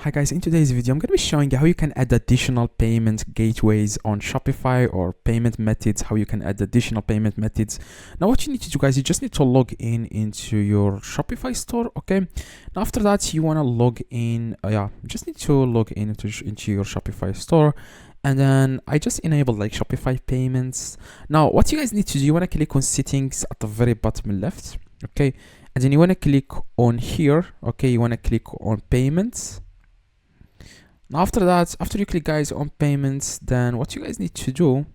Hi guys, in today's video I'm going to be showing you how you can add additional payment gateways on Shopify, or payment methods, how you can add additional payment methods. Now what you need to do, guys, you just need to log in into your Shopify store. Okay, now after that you want to log in, you just need to log in into your Shopify store. And then I just enabled like Shopify payments. Now what you guys need to do, you want to click on settings at the very bottom left. Okay, and then you want to click on here. Okay, you want to click on payments. Now after that, after you click, guys, on payments, then what you guys need to do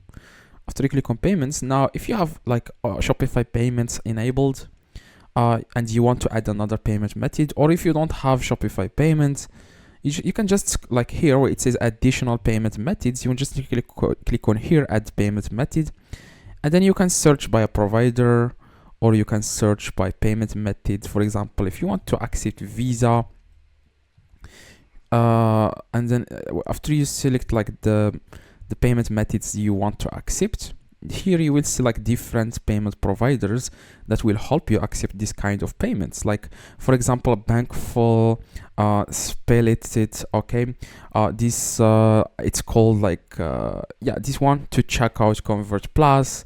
after you click on payments, now if you have like Shopify payments enabled, and you want to add another payment method, or if you don't have Shopify payments, you can just, like here where it says additional payment methods, you can just click on here, add payment method, and then you can search by a provider, or you can search by payment method. For example, if you want to accept Visa, and then after you select like the payment methods you want to accept, here you will see like different payment providers that will help you accept this kind of payments. Like for example, Bankful, Spell-it, okay, this it's called like this one, to check out Convert Plus,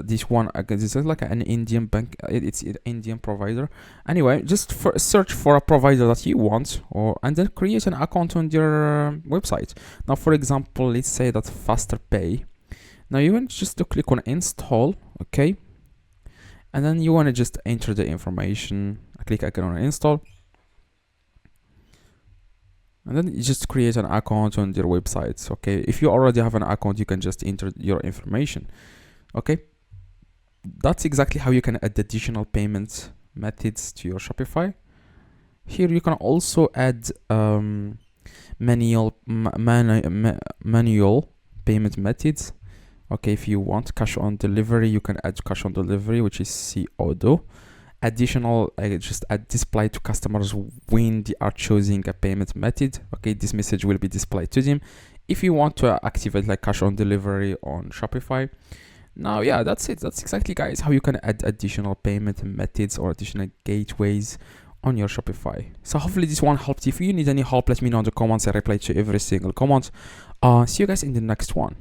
this one, this is like an Indian bank, it's an Indian provider. Anyway, just search for a provider that you want, and then create an account on your website. Now for example, let's say that Faster Pay. Now you want just to click on install, okay, and then you want to just enter the information. I click again on install, and then you just create an account on your website. Okay, if you already have an account, you can just enter your information. Okay, that's exactly how you can add additional payment methods to your Shopify. Here you can also add manual payment methods. Okay, if you want cash on delivery, you can add cash on delivery, which is CODO. Additional, just add display to customers when they are choosing a payment method. Okay, this message will be displayed to them if you want to activate like cash on delivery on Shopify. Now that's it. That's exactly, guys, how you can add additional payment methods or additional gateways on your Shopify. So hopefully this one helped. If you need any help, let me know in the comments. I reply to every single comment. See you guys in the next one.